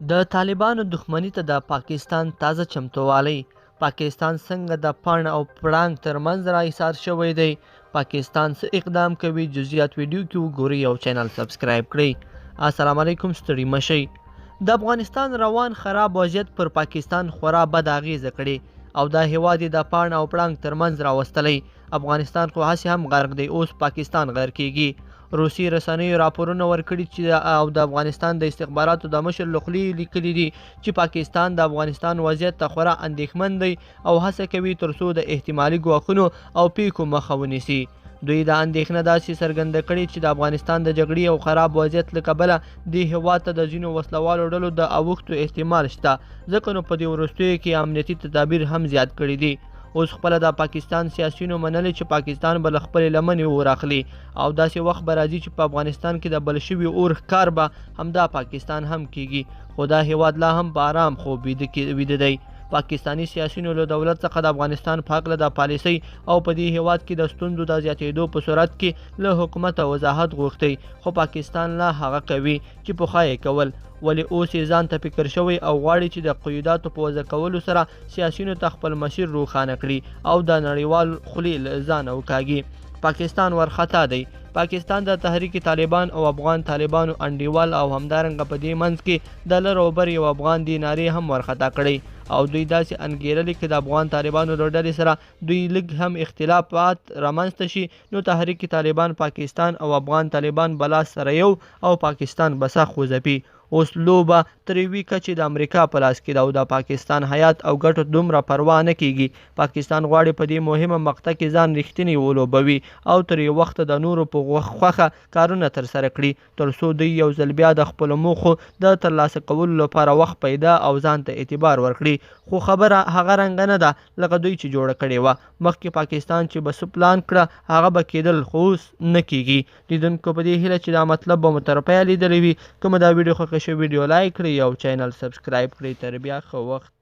د طالبانو دښمنۍ ته د پاکستان تازه چمتووالی. پاکستان څنګه د پاڼ او پړانګ ترمنځ را ایسار شوی دی؟ پاکستان څه اقدام کوي؟ جزئیات ویډیو کې وګورئ او چینل سبسکرایب کړئ. السلام علیکم، ستړي مشئ. د افغانستان روان خراب وضعیت پر پاکستان خورا بد اغیزه کړې او دا هیواد د پاڼ او پړانګ ترمنځ راوستلی. افغانستان خو هسې هم غرق دی، اوس پاکستان غرق کیږي. روسي رسنیو راپورونه ورکړي چې د افغانستان د استخباراتو د مشر له خولې لیکلي دي چې پاکستان د افغانستان وضعیت ته خورا اندېښمن دی او هڅه کوي ترڅو د احتمالي ګواښونو او پیښو مخه ونیسي. دوی دا اندېښنه داسې څرګنده کړې چې د افغانستان د جګړې او خراب وضعیت له کبله دې هېواد ته د ځینو وسلوالو ډلو د اوښتو احتمال شته، ځکه نو په دې وروستیو کې امنیتي تدابیر هم زیات کړي دي. اوس خپله د پاکستان سیاسیونو منلي چې پاکستان به له خپلې لمنې وراخلي او داسې وخت به راځي چې په افغانستان کې د بل شوي اور ښکار به همدا پاکستان هم کیږي، خو دا هېواد لا هم په آرام خوب ویده دی. پاکستانی سیاسیونو له دولت څخه د افغانستان په هکله د پالیسۍ او په دې هېواد کې د ستونزو د زیاتېدو په صورت کې له حکومته وضاحت غوښتی، خو پاکستان لا هغه کوي چې پخوا یې کول. ولې اوس یې ځان ته فکر شوی او غواړي چې د قیوداتو په وضع کولو سره سیاسیونو ته خپل مسیر روښانه کړي او د نړیوال خولې له ځانه وکاږي. پاکستان ورخطا دی. پاکستان د تحریک طالبان او افغان طالبانو انډیوال او همدارنګه په دې منځ کې د لر او بر یو افغان دی نارې هم ورخطا کړی او دوی داسې انګیرلي چې د افغان طالبانو له ډلې سره دوی لږ هم اختلافات رامنځته شي نو تحریک طالبان پاکستان او افغان طالبان بلا سره یو او پاکستان به سخت وځپي. اوس لوبه تر یوې کچې د امریکا په لاس کې ده او د پاکستان حیات او ګټو دومره پروا نه کیږي. پاکستان غواړي په دې مهمه مقطع کې ځان رښتینی ولوبوي او تر یو وخته د نورو په خوښه کارونه ترسره کړي ترڅو دوی یو ځل بیا د خپلو موخو د ترلاسه کولو لپاره وخت پیدا او ځان ته اعتبار ورکړي. خو خبره هغه رنګه نه ده لکه دوی چې جوړه کړې وه. مخکې پاکستان چې به څه پلان کړه هغه به کېدل، خو اوس نه کیږي. لیدونکو په دې هیله چې دا مطلب به مو تر پایه لیدلی وي. کومه دا ویډیو خوښه شوې ویډیو لایک کړئ او چینل سبسکرایب کړئ. تر بیا ښه وخت.